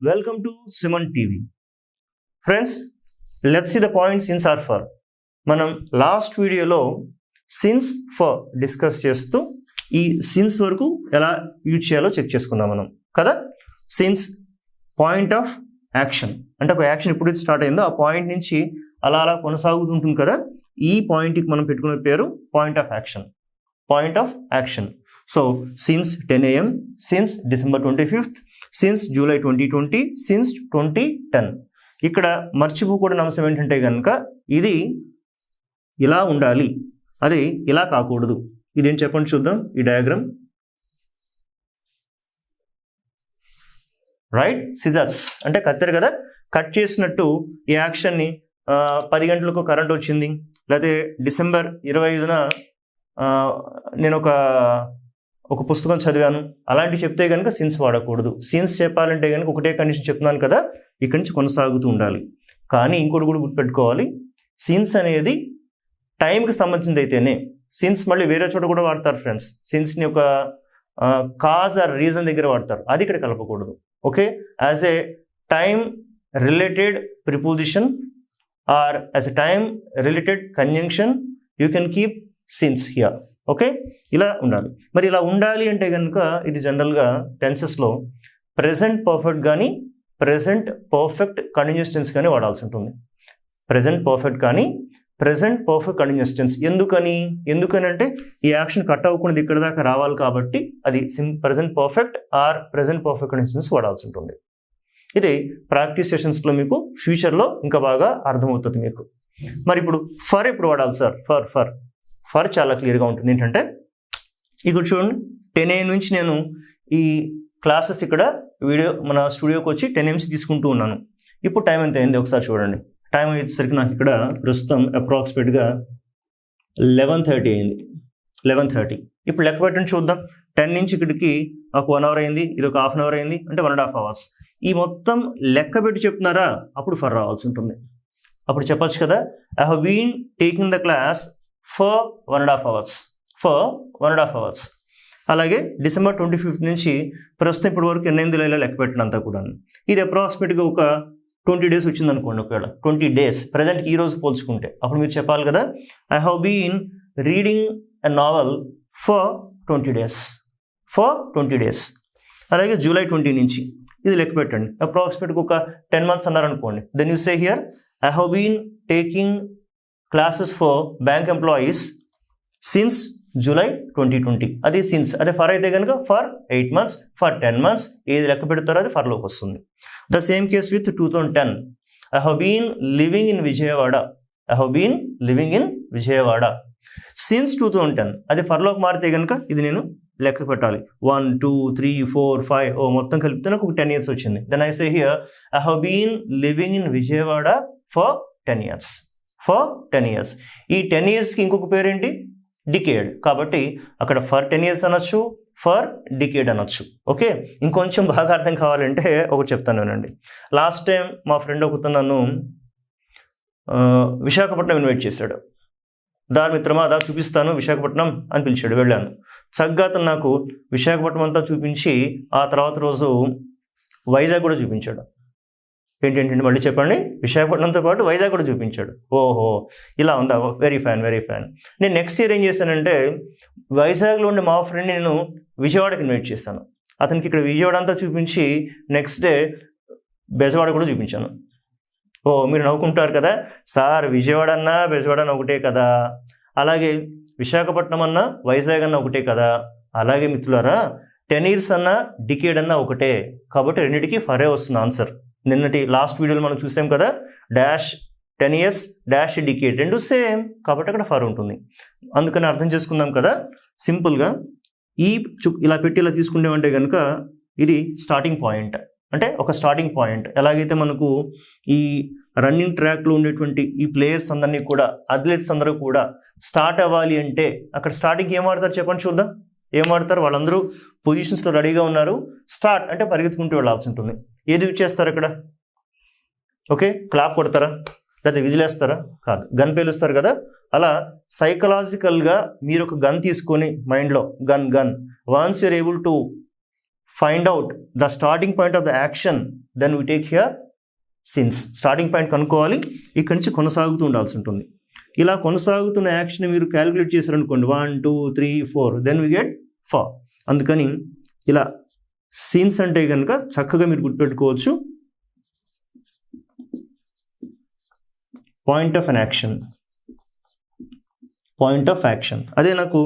Welcome to Simon TV. Friends, let's see the point since or for. మనం last వీడియోలో since for discuss చేస్తూ ఈ since వరకు ఎలా యూజ్ చేయాలో చెక్ చేసుకుందాం మనం కదా. సిన్స్ పాయింట్ ఆఫ్ యాక్షన్ అంటే ఒక యాక్షన్ ఎప్పుడు స్టార్ట్ అయిందో ఆ పాయింట్ నుంచి అలా అలా కొనసాగుతుంటుంది కదా. ఈ పాయింట్కి మనం పెట్టుకునే పేరు point of action. Point of action. So since 10 AM, since December 25th, since July 2020, since 2010. ఇక్కడ మర్చిపోకూడని అంశం ఏంటంటే కనుక ఇది ఇలా ఉండాలి, అది ఇలా కాకూడదు. ఇదేం చెప్పండి చూద్దాం ఈ డయాగ్రామ్. రైట్, సిజర్స్ అంటే కత్తెర కదా, కట్ చేసినట్టు ఈ యాక్షన్ని 10 గంటలకు కరెంట్ వచ్చింది, లేకపోతే December 25న నేను ఒక పుస్తకం చదివాను అలాంటివి చెప్తే కనుక సిన్స్ వాడకూడదు. సిన్స్ చెప్పాలంటే కనుక ఒకటే కండిషన్ చెప్తున్నాను కదా, ఇక్కడి నుంచి కొనసాగుతూ ఉండాలి. కానీ ఇంకోటి కూడా గుర్తుపెట్టుకోవాలి, సిన్స్ అనేది టైంకి సంబంధించింది అయితేనే. సిన్స్ మళ్ళీ వేరే చోట కూడా వాడతారు ఫ్రెండ్స్. సిన్స్ని ఒక కాజ్ ఆర్ రీజన్ దగ్గర వాడతారు, అది ఇక్కడ కలపకూడదు. Okay, as a time related preposition or as a time related conjunction you can keep since here. Okay, ఇలా ఉండాలి. మరి ఇలా ఉండాలి అంటే కనుక ఇది జనరల్గా టెన్సెస్లో ప్రెజెంట్ పర్ఫెక్ట్ కానీ ప్రెజెంట్ పర్ఫెక్ట్ కంటిన్యూస్ టెన్స్ కానీ వాడాల్సి ఉంటుంది. ప్రెజెంట్ పర్ఫెక్ట్ కానీ ప్రెజెంట్ పర్ఫెక్ట్ కంటిన్యూస్ టెన్స్. ఎందుకని అంటే ఈ యాక్షన్ కట్ అవ్వకుండా ఇక్కడ దాకా రావాలి కాబట్టి అది present perfect or present perfect continuous tense వాడాల్సి ఉంటుంది. ఇది ప్రాక్టీస్ సెషన్స్లో మీకు ఫ్యూచర్లో ఇంకా బాగా అర్థమవుతుంది మీకు. మరి ఇప్పుడు ఫర్ ఎప్పుడు వాడాలి సార్? ఫర్ చాలా క్లియర్గా ఉంటుంది. ఏంటంటే ఇక్కడ చూడండి, 10 AM నుంచి నేను ఈ క్లాసెస్ ఇక్కడ మన స్టూడియోకి వచ్చి 10 AM తీసుకుంటూ ఉన్నాను. ఇప్పుడు టైం ఎంత అయింది ఒకసారి చూడండి. టైం అయ్యేసరికి నాకు ఇక్కడ ప్రస్తుతం అప్రాక్సిమేట్గా 11:30 అయింది. 11:30. ఇప్పుడు లెక్క పెట్టండి చూద్దాం. 10 నుంచి ఇక్కడికి ఒక 1 hour అయింది, ఇది ఒక 1/2 hour అయింది, అంటే 1.5 hours. ఈ మొత్తం లెక్క పెట్టి చెప్తున్నారా, అప్పుడు ఫర్ రావాల్సి ఉంటుంది. అప్పుడు చెప్పచ్చు కదా, I have been taking the class for 1.5 hours. For 1.5 hours. అలాగే December 25th నుంచి ప్రస్తుతం ఇప్పటి వరకు ఎన్నైంది ఇలా లెక్క పెట్టిన అంతా కూడా. ఇది అప్రాక్సిమేట్గా ఒక 20 days వచ్చింది అనుకోండి. ఒకవేళ 20 days ప్రజెంట్కి ఈ రోజు పోల్చుకుంటే అప్పుడు మీరు చెప్పాలి కదా, I have been reading a novel for 20 days. For 20 days. అలాగే July 20 నుంచి ఇది లెక్క పెట్టండి, అప్రాక్సిమేట్గా ఒక 10 months అన్నారనుకోండి. Then you say here I have been taking classes for bank employees since July 2020. అది సిన్స్. అదే ఫర్ అయితే కనుక ఫర్ 8 months, ఫర్ 10 months, ఏది లెక్క పెడతారో అది ఫర్లోకి వస్తుంది. The same case with 2010. I have been living in Vijayawada. I have been living in Vijayawada since 2010. అది ఫర్లోకి మారితే కనుక ఇది నేను లెక్క పెట్టాలి. 1 2 3 4 5 మొత్తం కలిపితే నాకు ఒక 10 years వచ్చింది. Then I say here I have been living in Vijayawada for 10 years. For 10 years. ఈ 10 yearsకి ఇంకొక పేరేంటి? డికేడ్. కాబట్టి అక్కడ ఫర్ 10 years అనొచ్చు, ఫర్ డికేడ్ అనొచ్చు. ఓకే, ఇంకొంచెం బాగా అర్థం కావాలంటే ఒకటి చెప్తాను వినండి. లాస్ట్ టైం మా ఫ్రెండ్ ఒకతో నన్ను విశాఖపట్నం ఇన్వైట్ చేశాడు. మిత్రమా దా చూపిస్తాను విశాఖపట్నం అని పిలిచాడు. వెళ్ళాను. చక్కగా అతను నాకు విశాఖపట్నం అంతా చూపించి ఆ తర్వాత రోజు వైజాగ్ కూడా చూపించాడు. ఏంటంటే మళ్ళీ చెప్పండి, విశాఖపట్నంతో పాటు వైజాగ్ కూడా చూపించాడు. ఓహో, ఇలా ఉందా, వెరీ ఫైన్. నేను నెక్స్ట్ ఇయర్ ఏం చేశానంటే వైజాగ్లో ఉండే మా ఫ్రెండ్ని నేను విజయవాడకి ఇన్వైట్ చేశాను. అతనికి ఇక్కడ విజయవాడ అంతా చూపించి నెక్స్ట్ డే బెజవాడ కూడా చూపించాను. మీరు నవ్వుకుంటారు కదా సార్, విజయవాడ అన్నా బెజవాడ అన్న ఒకటే కదా, అలాగే విశాఖపట్నం అన్నా వైజాగ్ అన్న ఒకటే కదా. అలాగే మిత్రులారా, 10 years అన్నా డికేడ్ అన్నా ఒకటే, కాబట్టి రెండింటికి ఫరే వస్తుంది ఆన్సర్. నిన్నటి లాస్ట్ వీడియోలో మనం చూసాం కదా, డాష్ 10 years డాష్ డికేడ్ రెండు సేమ్, కాబట్టి అక్కడ ఫర్ ఉంటుంది. అందుకని అర్థం చేసుకుందాం కదా సింపుల్గా. ఇలా పెట్టి ఇలా తీసుకుంటామంటే కనుక ఇది స్టార్టింగ్ పాయింట్. అంటే ఒక స్టార్టింగ్ పాయింట్. ఎలాగైతే మనకు ఈ రన్నింగ్ ట్రాక్లో ఉండేటువంటి ఈ ప్లేయర్స్ అందరినీ కూడా, అథ్లెట్స్ అందరూ కూడా స్టార్ట్ అవ్వాలి అంటే అక్కడ స్టార్టింగ్ ఏం ఆడతారు చెప్పండి చూద్దాం. ఏం ఆడతారు? వాళ్ళందరూ పొజిషన్స్లో రెడీగా ఉన్నారు. స్టార్ట్ అంటే పరిగెత్తుకుంటూ వెళ్ళాల్సి ఉంటుంది. ఏది యూజ్ చేస్తారు అక్కడ? ఓకే, క్లాప్ కొడతారా, లేకపోతే విజిలేస్తారా? కాదు, గన్ పేలుస్తారు కదా. అలా సైకలాజికల్గా మీరు ఒక గన్ తీసుకొని మైండ్లో gun once you're able to find out the starting point of the action, then we take here since. Starting point కనుక్కోవాలి, ఇక్కడి నుంచి కొనసాగుతూ ఉండాల్సి ఉంటుంది. ఇలా కొనసాగుతున్న యాక్షన్ మీరు క్యాలిక్యులేట్ చేశారనుకోండి 1 2 3 4, దెన్ వి గెట్ 4. అందుకని ఇలా సిన్స్ అంటే కనుక చక్కగా మీరు గుర్తుపెట్టుకోవచ్చు, point of an action, point of action. అదే నాకు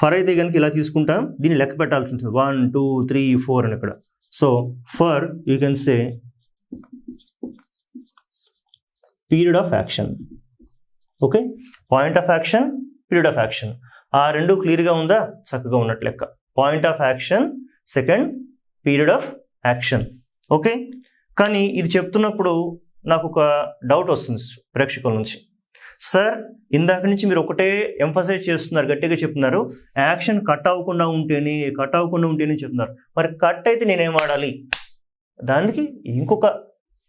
ఫర్ అయితే కనుక ఇలా తీసుకుంటాం, దీన్ని లెక్క పెట్టాల్సి ఉంటుంది 1 2 3 4 అని ఇక్కడ. So for you can say period of action. Okay, point of action, period of action, ఆ రెండు క్లియర్గా ఉందా? చక్కగా ఉన్నట్టు లెక్క. Point of action, second period of action. Okay, కానీ ఇది చెప్తున్నప్పుడు నాకు ఒక డౌట్ వస్తుంది ప్రేక్షకుల నుంచి. సార్, ఇందాక నుంచి మీరు ఒకటే ఎంఫసైజ్ చేస్తున్నారు, గట్టిగా చెప్తున్నారు, యాక్షన్ కట్ అవ్వకుండా ఉంటేనే చెప్తున్నారు. మరి కట్ అయితే నేనేం వాడాలి? దానికి ఇంకొక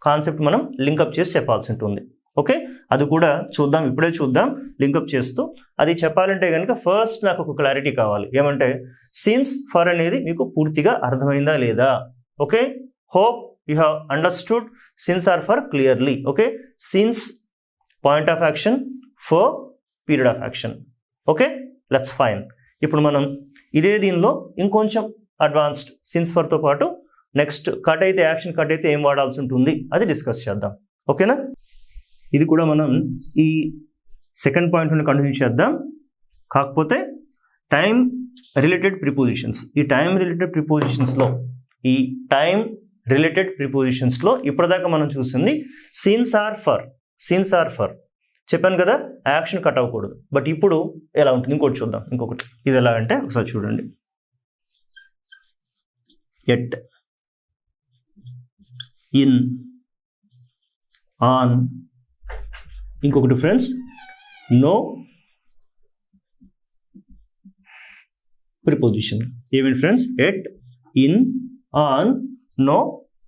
కాన్సెప్ట్ మనం లింకప్ చేసి చెప్పాల్సి ఉంటుంది. ఓకే, అది కూడా చూద్దాం, ఇప్పుడే చూద్దాం లింకప్ చేస్తూ. అది చెప్పాలంటే కనుక ఫస్ట్ నాకు ఒక క్లారిటీ కావాలి. ఏమంటే సిన్స్ ఫర్ అనేది మీకు పూర్తిగా అర్థమైందా లేదా? Okay, hope you have understood since or for clearly. Okay, since point of action, for period of action. Okay, let's fine. ఇప్పుడు మనం ఇదే దీనిలో ఇంకొంచెం అడ్వాన్స్డ్ సిన్స్ ఫర్తో పాటు నెక్స్ట్ కట్ అయితే, యాక్షన్ కట్ అయితే ఏం వాడాల్సి ఉంటుంది అది డిస్కస్ చేద్దాం. ఓకేనా? ఇది కూడా మనం ఈ సెకండ్ పాయింట్ నుండి కంటిన్యూ చేద్దాం. కాకపోతే టైం రిలేటెడ్ ప్రిపోజిషన్స్, ఈ టైం రిలేటెడ్ ప్రిపోజిషన్స్లో ఇప్పటిదాకా మనం చూసింది సిన్స్ ఆర్ ఫర్. చెప్పాను కదా, యాక్షన్ కట్ అవ్వకూడదు. బట్ ఇప్పుడు ఎలా ఉంటుంది ఇంకోటి చూద్దాం. ఇంకొకటి ఇది ఎలా అంటే ఒకసారి చూడండి. At, in, on. ఇంకొకటి ఫ్రెండ్స్, నో ప్రిపోజిషన్. ఏమేంటి friends? At, in, on, no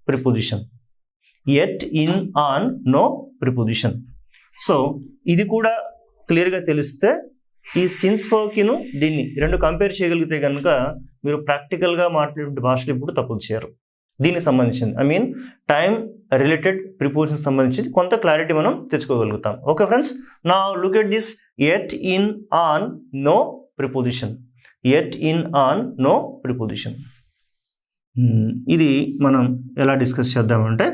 preposition. At, in, on, no preposition. So ఇది కూడా క్లియర్గా తెలిస్తే ఈ సిన్స్ ఫర్కిను దీన్ని రెండు కంపేర్ చేయగలిగితే కనుక మీరు ప్రాక్టికల్గా మాట్లాడే భాషలు ఇప్పుడు తప్పులు చేయరు. దీనికి సంబంధించింది, I mean time related preposition సంబంధించి కొంత క్లారిటీ మనం తెచ్చుకోగలుగుతాం. ఓకే ఫ్రెండ్స్, నా look at this at, in, on, no preposition. At, in, on, no preposition. ఇది మనం ఎలా డిస్కస్ చేద్దామంటే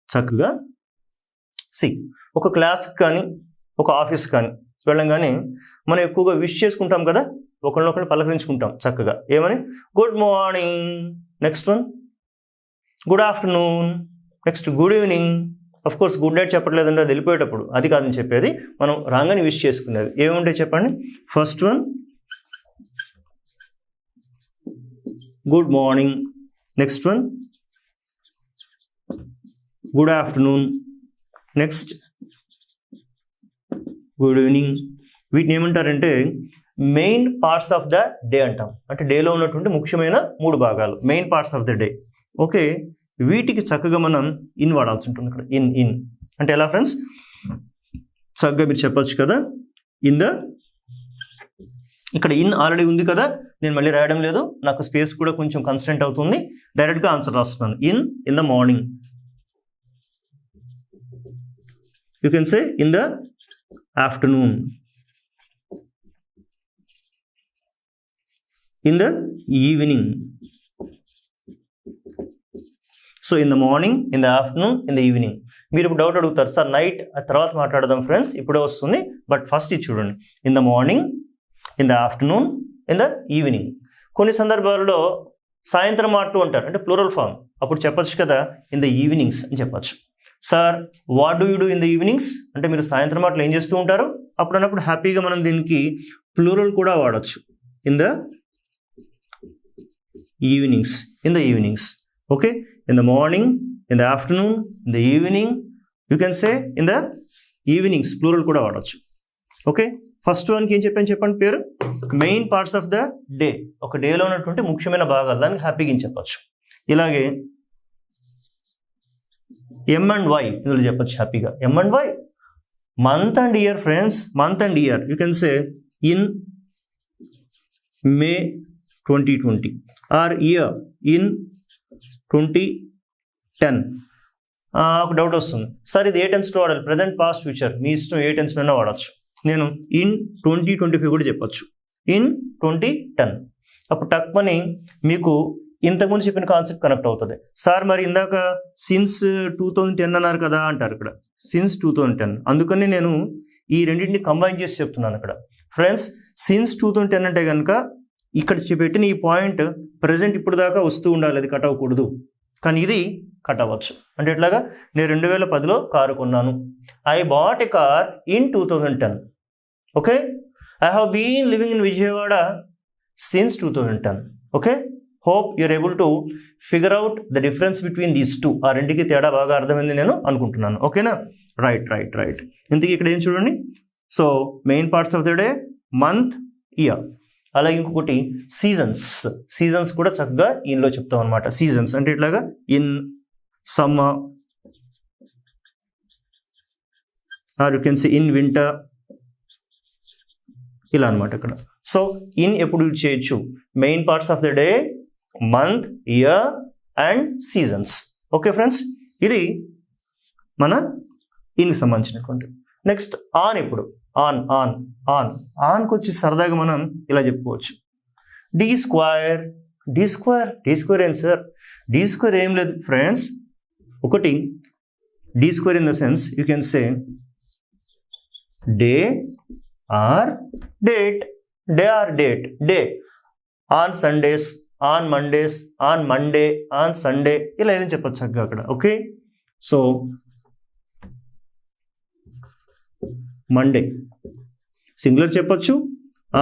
చక్కగా ఒక క్లాస్కి కానీ ఒక ఆఫీస్ కానీ వెళ్ళంగానే మనం ఎక్కువగా విష్ చేసుకుంటాం కదా, ఒకరినొకరిని పలకరించుకుంటాం చక్కగా. ఏమని? Good morning, next one good afternoon, next good evening. Of course good night చెప్పట్లేదండి, అది వెళ్ళిపోయేటప్పుడు, అది కాదని చెప్పేది. మనం రాగానే విష్ చేసుకునేది ఏముంటాయి చెప్పండి? First one good morning, next one good afternoon, next good evening. వీటిని ఏమంటారంటే main parts of the day అంటాం. అంటే డేలో ఉన్నటువంటి ముఖ్యమైన 3 భాగాలు, main parts of the day. Okay, వీటికి చక్కగా మనం ఇన్ వాడాల్సి ఉంటుంది. ఇక్కడ ఇన్ అంటే ఎలా ఫ్రెండ్స్? చక్కగా మీరు చెప్పొచ్చు కదా, ఇక్కడ ఇన్ ఆల్రెడీ ఉంది కదా, నేను మళ్ళీ రాయడం లేదు, నాకు స్పేస్ కూడా కొంచెం కన్స్టెంట్ అవుతుంది, డైరెక్ట్గా ఆన్సర్ రాస్తున్నాను. In the morning. You can say in the afternoon, in the evening. So in the morning, in the afternoon, in the evening. మీరు ఇప్పుడు డౌట్ అడుగుతారు, సార్ నైట్ తర్వాత మాట్లాడదాం ఫ్రెండ్స్, ఇప్పుడే వస్తుంది. బట్ ఫస్ట్ ఇది చూడండి, in the morning, in the afternoon, in the evening. కొన్ని సందర్భాల్లో సాయంత్రం మాటలు అంటారు, అంటే ప్లూరల్ ఫామ్. అప్పుడు చెప్పచ్చు కదా ఇన్ ద ఈవినింగ్స్ అని చెప్పచ్చు. Sir what do you do in the evenings అంటే మీరు సాయంత్రం మాటలు ఏం చేస్తూ ఉంటారు? అప్పుడు అన్నప్పుడు హ్యాపీగా మనం దీనికి ప్లూరల్ కూడా వాడచ్చు, in the evenings, in the evenings. Okay, in the morning, in the afternoon, in the evening. You can say in the evenings, plural కూడా వాడచ్చు. ఓకే, ఫస్ట్ వన్కి ఏం చెప్పండి పేరు? Main parts of the day, ఒక డేలో ఉన్నటువంటి ముఖ్యమైన భాగాలు, దానికి హ్యాపీగా ఏం చెప్పచ్చు. ఇలాగే ఎమ్ అండ్ వై ఇందులో చెప్పచ్చు హ్యాపీగా. M and Y, month and year friends, month and year. You can say in May 2020 or year in 2010. ఒక డౌట్ వస్తుంది, సార్ ఇది ఏ టెన్స్లో వాడాలి? ప్రజెంట్, పాస్ట్, ఫ్యూచర్ మీ ఇష్టం, ఏ టెన్స్లోనే వాడచ్చు. నేను ఇన్ 2025 కూడా చెప్పచ్చు, ఇన్ 2010. అప్పుడు టక్మని మీకు ఇంతకుముందు చెప్పిన కాన్సెప్ట్ కనెక్ట్ అవుతుంది. సార్ మరి ఇందాక సిన్స్ 2010 అన్నారు కదా అంటారు ఇక్కడ, సిన్స్ 2010. అందుకని నేను ఈ రెండింటిని కంబైన్ చేసి చెప్తున్నాను ఇక్కడ. ఫ్రెండ్స్, సిన్స్ 2010 అంటే కనుక ఇక్కడ పెట్టిన ఈ పాయింట్ ప్రజెంట్ ఇప్పుడు దాకా వస్తూ ఉండాలి, అది కట్ అవ్వకూడదు. కానీ ఇది కట్ అవ్వచ్చు. అంటే ఎట్లాగా, నేను 2010లో కారు కొన్నాను. I bought a car in 2010. Okay, I have been living in Vijayawada since 2010. Okay, hope you're able to figure out the difference between these two. ఆ రెండుకి తేడా బాగా అర్థమైంది నేను అనుకుంటున్నాను. ఓకేనా? రైట్. ఇంతకీ ఇక్కడ ఏం చూడండి. So main parts of the day, month, year. అలాగే ఇంకొకటి సీజన్స్ కూడా చక్కగా ఇన్లో చెప్తాం అనమాట. సీజన్స్ అంటే ఇట్లాగా in summer, or you can say in winter, ఇలా అనమాట ఇక్కడ. సో ఇన్ ఎప్పుడు యూజ్ చేయొచ్చు? Main parts of the day, month, year and seasons. Okay friends, ఇది మన ఇన్కి సంబంధించినటువంటి. Next on. ఇప్పుడు ఆన్కి వచ్చి సరదాగా మనం ఇలా చెప్పుకోవచ్చు, డి స్క్వేర్ ఏం సార్? డి స్క్వేర్ ఏం లేదు ఫ్రెండ్స్. ఒకటి D square in the sense you can say day or date. Day on Sundays, on Mondays, on Monday, on Sunday, ఇలా ఏదైనా చెప్పచ్చు చక్కగా అక్కడ. ఓకే, సో మండే సింగులర్ చెప్పచ్చు,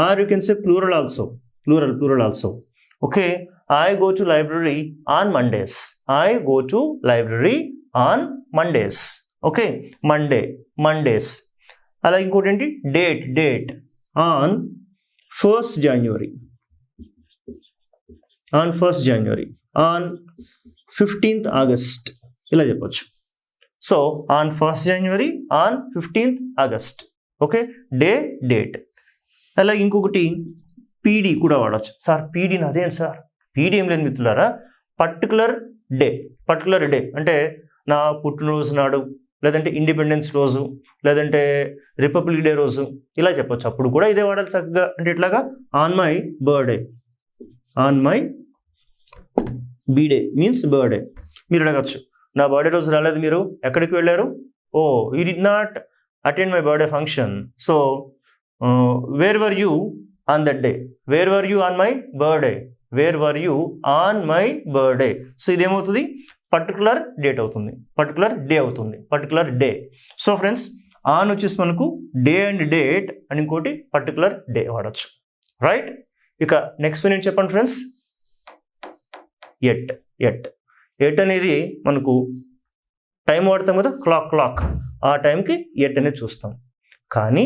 or you can say plural also. Okay, I go to library on Mondays. Okay, Mondays. అలా ఇంకోటి ఏంటి, date on 1st January, on 15th August, ఇలా చెప్పచ్చు. So on 1st January, on 15th August. Okay, date. అలాగే ఇంకొకటి PD కూడా వాడచ్చు. Sir పీడీని అదేంటి సార్? పీడీ ఏం లేదు మిత్రులారా, పర్టికులర్ డే అంటే నా పుట్టినరోజు నాడు, లేదంటే ఇండిపెండెన్స్ రోజు, లేదంటే రిపబ్లిక్ డే రోజు, ఇలా చెప్పచ్చు. అప్పుడు కూడా ఇదే వాడాలి చక్కగా. అంటే ఎట్లాగా, on my birthday, B D means birthday. మీరు అడగచ్చు, నా బర్త్డే రోజు రాలేదు, మీరు ఎక్కడికి వెళ్ళారు? Oh, you did not attend my birthday function. So where were you on that day? Where were you on my birthday? So ఇదేమవుతుంది, పర్టికులర్ డేట్ అవుతుంది, particular day. So friends, on వచ్చేసి మనకు డే అండ్ డేట్, అని ఇంకోటి particular day వాడచ్చు. Right, ఇక next ఏంటి చెప్పండి ఫ్రెండ్స్. ఎట్ అనేది మనకు టైం వాడతాం కదా, క్లాక్. ఆ టైంకి ఎట్ అనేది చూస్తాం. కానీ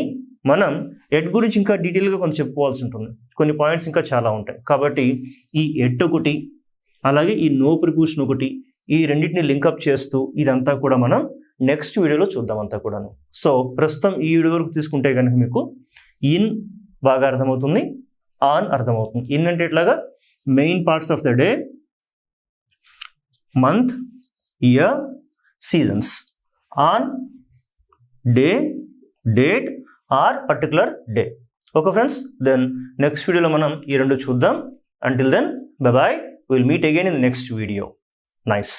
మనం ఎట్ గురించి ఇంకా డీటెయిల్గా కొంచెం చెప్పుకోవాల్సి ఉంటుంది. కొన్ని పాయింట్స్ ఇంకా చాలా ఉంటాయి. కాబట్టి ఈ ఎట్ ఒకటి, అలాగే ఈ నో ప్రిపోజిషన్ ఒకటి, ఈ రెండింటిని లింకప్ చేస్తూ ఇదంతా కూడా మనం నెక్స్ట్ వీడియోలో చూద్దాం అంతా కూడాను. సో ప్రస్తుతం ఈ వీడియో వరకు తీసుకుంటే కనుక మీకు ఇన్ బాగా అర్థమవుతుంది, ఆన్ అర్థమవుతుంది. ఇన్ అంటే ఎట్లాగా, main parts of the day, month, year, seasons. On, day, date or particular day. Okay friends, then next వీడియోలో మనం ఈ రెండు చూద్దాం. Until then, bye bye. Will meet again in the next video. Nice.